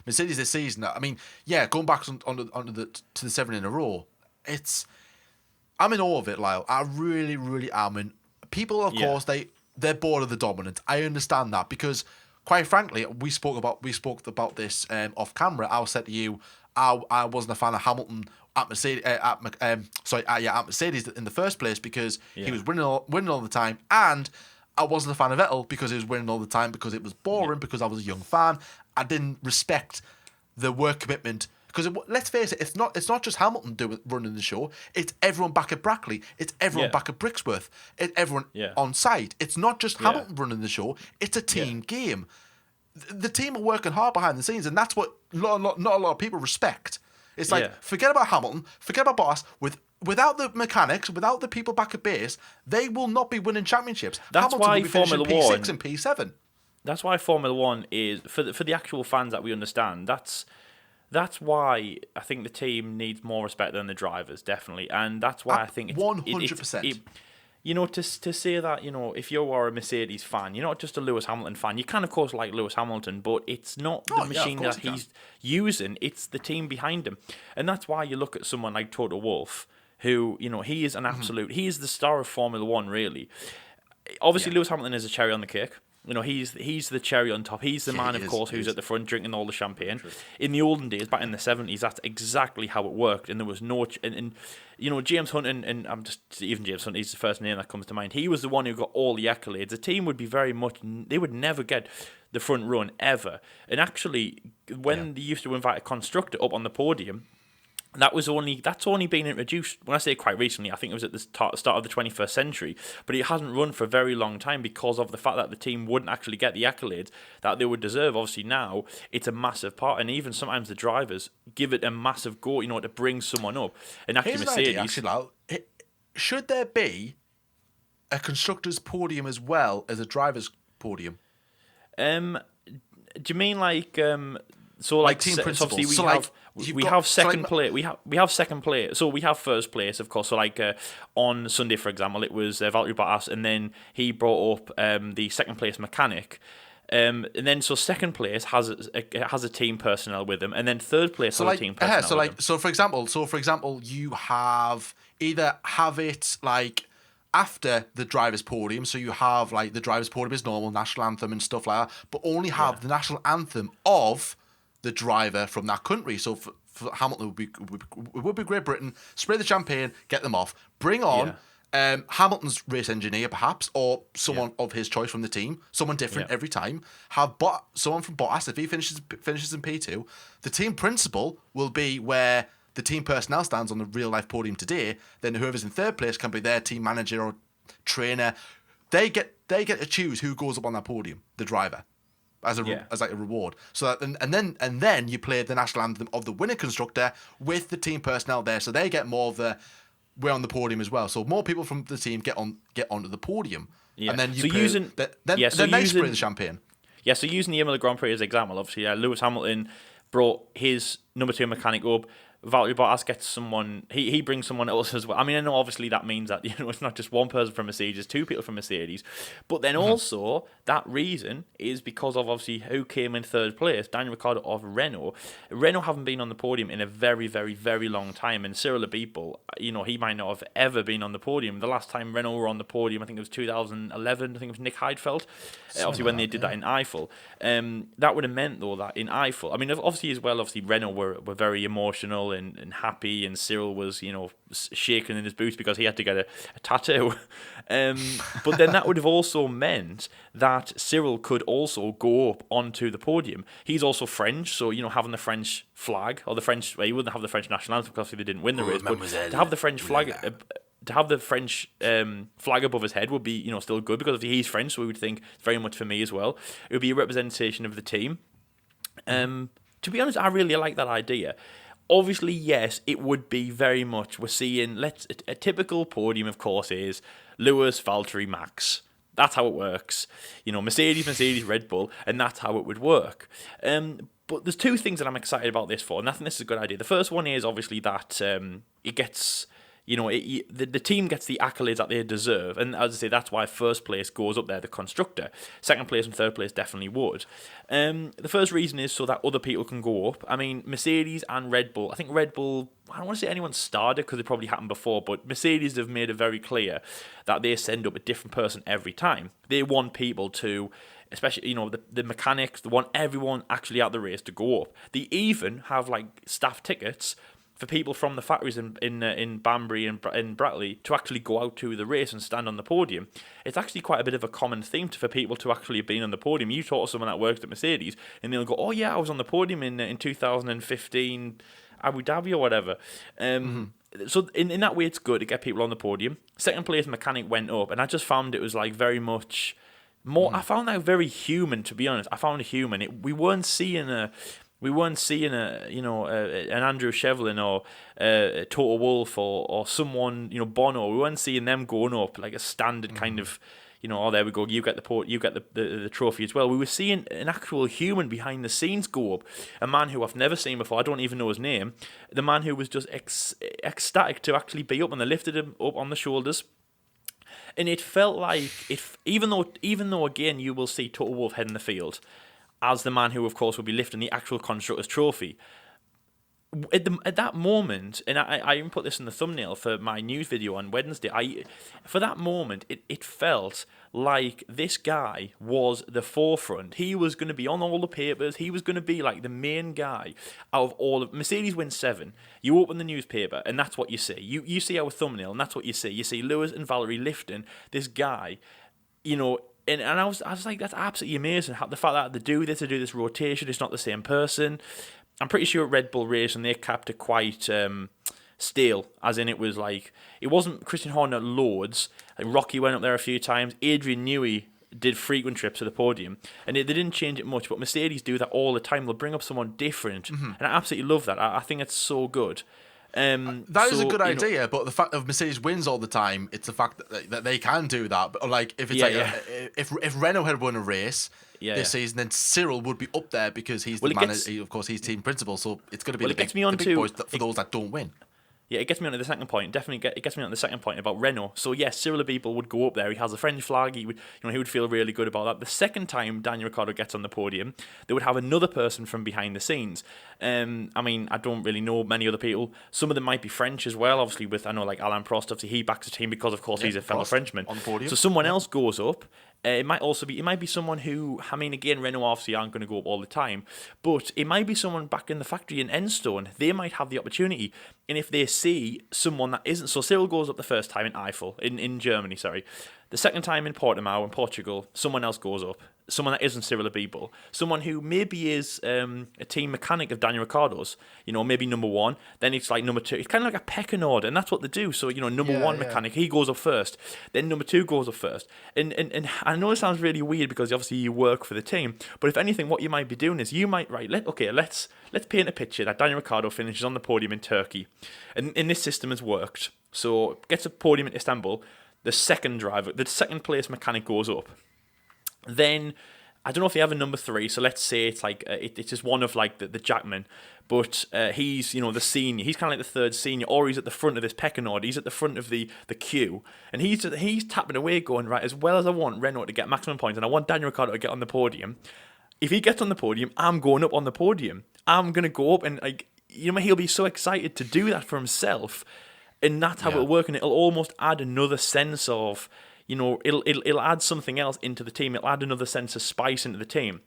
Mercedes this season, I mean, yeah, going back to the 7 in a row, I'm in awe of it, Lyle. I really, really am. And people, of course, they're bored of the dominance. I understand that because, quite frankly, we spoke about this off camera. I said to you, I wasn't a fan of Hamilton at Mercedes. At Mercedes in the first place because he was winning all the time, and I wasn't a fan of Vettel because he was winning all the time because it was boring. Because I was a young fan, I didn't respect the work commitment. Because let's face it, it's not just Hamilton running the show. It's everyone back at Brackley. It's everyone back at Brixworth. It's everyone on site. It's not just Hamilton running the show. It's a team game. The team are working hard behind the scenes, and that's what not a lot of people respect. It's like, forget about Hamilton, forget about Bottas. Without the mechanics, without the people back at base, they will not be winning championships. That's Hamilton why will be finishing Formula P6 and P7. That's why Formula One is, for the actual fans that we understand, that's why I think the team needs more respect than the drivers, definitely. And that's why I think it's 100%. To say that, if you are a Mercedes fan, you're not just a Lewis Hamilton fan. You can, of course, like Lewis Hamilton, but it's not the machine that he's using. It's the team behind him. And that's why you look at someone like Toto Wolff, who, he is an absolute... He is the star of Formula One, really. Obviously, Lewis Hamilton is a cherry on the cake. He's the cherry on top. He's the man, of course, who's at the front drinking all the champagne. True. In the olden days, back in the 70s, that's exactly how it worked. And there was no... James Hunt, and I'm just... Even James Hunt, he's the first name that comes to mind. He was the one who got all the accolades. The team would be very much... They would never get the front run, ever. And actually, when they used to invite a constructor up on the podium... That's only been introduced, when I say quite recently, I think it was at the start of the 21st century, but it hasn't run for a very long time because of the fact that the team wouldn't actually get the accolades that they would deserve. Obviously now, it's a massive part, and even sometimes the drivers give it a massive go, to bring someone up. And actually Mercedes... Should there be a constructor's podium as well as a driver's podium? Do you mean like... So like team principles. We have second place. We have second place. So we have first place, of course. So like on Sunday, for example, it was Valtteri Bottas, and then he brought up the second place mechanic. And then so second place has a team personnel with them, and then third place has a team personnel with them. So for example, you have it like after the driver's podium, so you have like the driver's podium is normal, national anthem and stuff like that, but only have the national anthem of the driver from that country. So for Hamilton, it would be Great Britain. Spray the champagne, get them off. Bring on Hamilton's race engineer, perhaps, or someone of his choice from the team. Someone different every time. Have someone from Bottas, if he finishes in P2. The team principal will be where the team personnel stands on the real life podium today. Then whoever's in third place can be their team manager or trainer. They get to choose who goes up on that podium, the driver. As like a reward, so that, and then you play the national anthem of the winning constructor with the team personnel there, so they get more of the we're on the podium as well. So more people from the team get onto the podium, and then you they spray the champagne. Yeah, so using the Imola Grand Prix as an example, obviously Lewis Hamilton brought his number 2 mechanic up. Valtteri Bottas gets someone, he brings someone else as well. I mean, I know obviously that means that, it's not just one person from Mercedes, 2 people from Mercedes. But then also, that reason is because of obviously who came in third place, Daniel Ricciardo of Renault. Renault haven't been on the podium in a very, very, very long time. And Cyril Abiteboul, he might not have ever been on the podium. The last time Renault were on the podium, I think it was 2011, I think it was Nick Heidfeld. Obviously when they did that in Eiffel. That would have meant, though, that in Eiffel, I mean, obviously Renault were very emotional and happy, and Cyril was, shaking in his boots because he had to get a tattoo. But then that would have also meant that Cyril could also go up onto the podium. He's also French, so, having the French flag, or the French, well, he wouldn't have the French national anthem because they didn't win the race, but to have the French flag... To have the French flag above his head would be, still good, because if he's French, so we would think very much for me as well. It would be a representation of the team. To be honest, I really like that idea. Obviously, yes, it would be very much, we're seeing, a typical podium, of course, is Lewis, Valtteri, Max. That's how it works. Mercedes, Red Bull, and that's how it would work. But there's 2 things that I'm excited about this for, and I think this is a good idea. The first one is obviously that it gets the team gets the accolades that they deserve, and as I say, that's why first place goes up there, the constructor. Second place and third place definitely would. The first reason is so that other people can go up. I mean, Mercedes and Red Bull. I think Red Bull, I don't want to say anyone started because it probably happened before, but Mercedes have made it very clear that they send up a different person every time. They want people to, especially, the mechanics, they want everyone actually at the race to go up. They even have staff tickets for people from the factories in Banbury and Brackley to actually go out to the race and stand on the podium. It's actually quite a bit of a common theme for people to actually have been on the podium. You talk to someone that works at Mercedes and they'll go, oh yeah, I was on the podium in 2015 Abu Dhabi or whatever. So in that way, it's good to get people on the podium. Second place mechanic went up, and I just found it was very much more. I found that very human, to be honest. I found it human. We weren't seeing an Andrew Shevlin or Toto Wolff or someone, Bono. We weren't seeing them going up like a standard kind of, oh, there we go, you get the trophy as well. We were seeing an actual human behind the scenes go up, a man who I've never seen before. I don't even know his name. The man who was just ecstatic to actually be up, and they lifted him up on the shoulders. And it felt like, even though again you will see Toto Wolff heading the field as the man who, of course, will be lifting the actual Constructors trophy. At that moment, and I even put this in the thumbnail for my news video on Wednesday, for that moment, it felt like this guy was the forefront. He was going to be on all the papers. He was going to be like the main guy out of all of... Mercedes wins 7. You open the newspaper, and that's what you see. You see our thumbnail, and that's what you see. You see Lewis and Valerie lifting this guy, And I was like, that's absolutely amazing. The fact that they do this rotation, it's not the same person. I'm pretty sure at Red Bull Racing they kept it quite stale, as in it wasn't Christian Horner loads. Rocky went up there a few times. Adrian Newey did frequent trips to the podium, and they didn't change it much. But Mercedes do that all the time. They'll bring up someone different, and I absolutely love that. I think it's so good. That is a good idea, but the fact that Mercedes wins all the time, it's the fact that they can do that. But if it's if Renault had won a race this season, then Cyril would be up there because he's the manager. Of course, he's team principal, so it's going to be the big boys for those that don't win. Yeah, it gets me on to the second point. It gets me on to the second point about Renault. So yes, Cyril Abiteboul would go up there. He has a French flag. He would feel really good about that. The second time Daniel Ricciardo gets on the podium, they would have another person from behind the scenes. I don't really know many other people. Some of them might be French as well. Obviously, I know Alain Prost. Obviously, he backs the team because, of course, he's a fellow Frenchman on the podium. So someone else goes up. It might be someone who, again, Renault obviously aren't going to go up all the time, but it might be someone back in the factory in Enstone. They might have the opportunity, and if they see someone that isn't, so Cyril goes up the first time in Eiffel, in Germany, sorry. The second time in Portimao in Portugal, someone else goes up. Someone that isn't Cyril Abiteboul. Someone who maybe is a team mechanic of Daniel Ricciardo's. Maybe number 1. Then it's like number 2. It's kind of like a pecking order, and that's what they do. So, number 1 mechanic, he goes up first. Then number 2 goes up first. And I know it sounds really weird because obviously you work for the team. But if anything, what you might be doing is you might, let's paint a picture that Daniel Ricciardo finishes on the podium in Turkey. And this system has worked. So gets a podium in Istanbul. The second place mechanic goes up. Then, I don't know if they have a number 3, so let's say it's it's just one of the Jackman, but he's the senior. He's kind of like the third senior, or he's at the front of this pecking order. He's at the front of the queue, and he's tapping away, going, right, as well as I want Renault to get maximum points, and I want Daniel Ricciardo to get on the podium. If he gets on the podium, I'm going up on the podium. I'm gonna go up, and he'll be so excited to do that for himself, and that's how it'll work, and it'll almost add another sense of. It'll add something else into the team. It'll add another sense of spice into the team.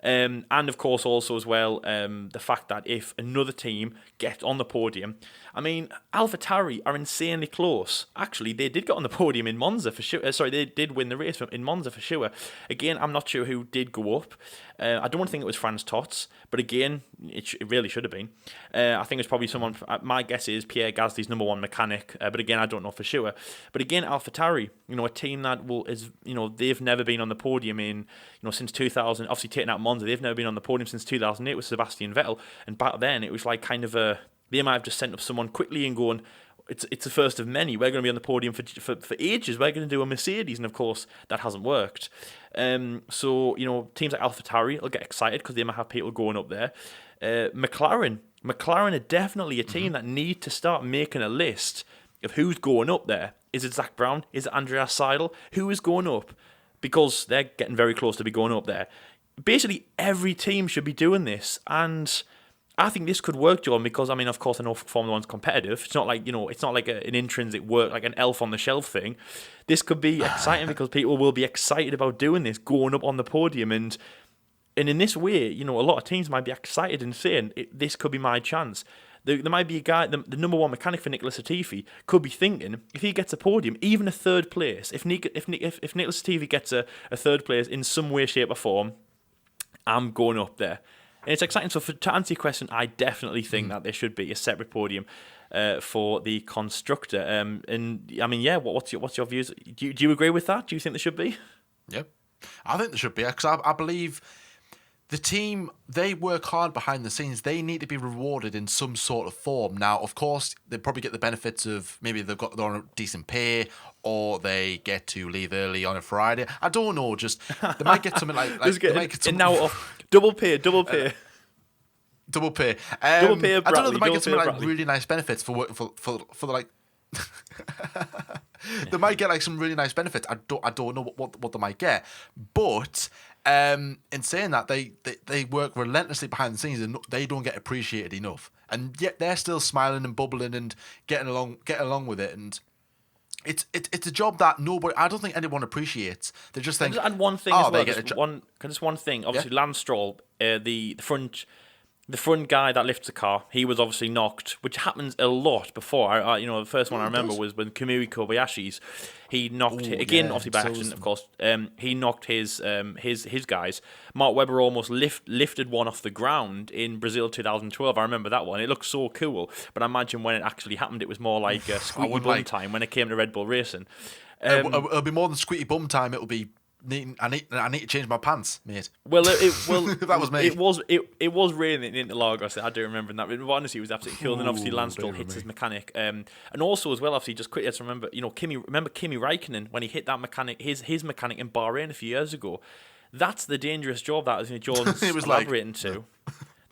And of course, also as well, the fact that if another team gets on the podium, AlphaTauri are insanely close. Actually, they did get on the podium in Monza for sure. They did win the race in Monza for sure. Again, I'm not sure who did go up. I don't think it was Franz Tots, but again, it really should have been. I think it's probably someone. My guess is Pierre Gasly's number 1 mechanic, but again, I don't know for sure. But again, AlphaTauri, a team that they've never been on the podium in since 2000. Obviously, taking out Monza, they've never been on the podium since 2008 with Sebastian Vettel, and back then it was kind of they might have just sent up someone quickly and going, it's the first of many. We're going to be on the podium for ages. We're going to do a Mercedes, and of course that hasn't worked. So teams like AlphaTauri will get excited because they might have people going up there. McLaren are definitely a team that need to start making a list of who's going up there. Is it Zach Brown? Is it Andreas Seidel? Who is going up? Because they're getting very close to be going up there. Basically, every team should be doing this, and I think this could work, John, because, I mean, of course, I know Formula 1's competitive. It's not like, it's not like an intrinsic work, like an elf on the shelf thing. This could be exciting because people will be excited about doing this, going up on the podium. And in this way, a lot of teams might be excited and saying, this could be my chance. There might be a guy, the number one mechanic for Nicholas Latifi, could be thinking, if he gets a podium, even a third place, if Nicholas Latifi gets a third place in some way, shape or form, I'm going up there. And it's exciting. So to answer your question, I definitely think that there should be a separate podium for the constructor. And I mean, yeah, what's your views? Do you agree with that? Do you think there should be? Yep, I think there should be, because I believe the team, they work hard behind the scenes. They need to be rewarded in some sort of form. Now, of course, they probably get the benefits of maybe they're on a decent pay, or they get to leave early on a Friday. I don't know. Just they might get something like they might get double pay. Double pay. Double pay. I don't know. They might get something like really nice benefits for working for the like. They might get like some really nice benefits. I don't know what they might get, but in saying that, they work relentlessly behind the scenes and they don't get appreciated enough, and yet they're still smiling and bubbling and getting along with it. And it's a job that I don't think anyone appreciates. They just think. And one thing as well. Just one thing. Obviously, yeah. Lance Stroll, the front guy that lifts the car, he was obviously knocked, which happens a lot before. The first one I remember was when Kamui Kobayashi's. He knocked obviously by accident, of course. He knocked his guys. Mark Webber almost lifted one off the ground in Brazil 2012. I remember that one. It looked so cool, but I imagine when it actually happened, it was more like squeaky bum time when it came to Red Bull racing. It'll be more than squeaky bum time. It'll be. I need to change my pants, mate. Well, that was me. It was raining in Lagos. I do remember that. But honestly, it was absolutely cool. And then obviously Lance Stroll hits his mechanic. And also as well, obviously, just quickly, let's remember, Kimi Räikkönen when he hit that mechanic, his mechanic in Bahrain a few years ago. That's the dangerous job that Jordan's elaborating to.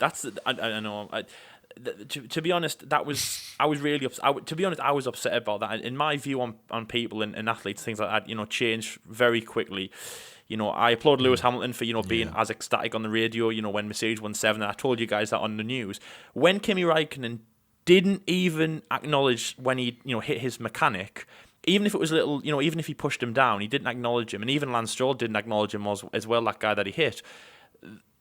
That's I know. To be honest, I was really upset. To be honest, I was upset about that. In my view on people and athletes, things like that, change very quickly. I applaud Lewis Hamilton for being as ecstatic on the radio. When Mercedes won 7, and I told you guys that on the news. When Kimi Räikkönen didn't even acknowledge when he hit his mechanic, even if it was a little, even if he pushed him down, he didn't acknowledge him, and even Lance Stroll didn't acknowledge him as well. That guy that he hit.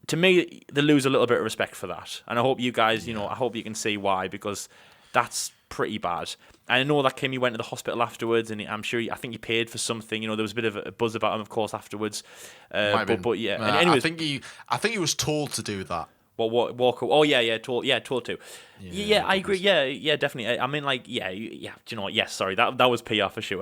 To me, they lose a little bit of respect for that. And I hope you guys, I hope you can see why, because that's pretty bad. And I know that Kimi went to the hospital afterwards, and I think he paid for something. There was a bit of a buzz about him, of course, afterwards. But yeah. And anyways, I think he was told to do that. Well, Walker. Oh yeah, told to. Yeah, I agree. Yeah, definitely. I mean, like, yeah. Do you know what? Yes, sorry, that was PR for sure.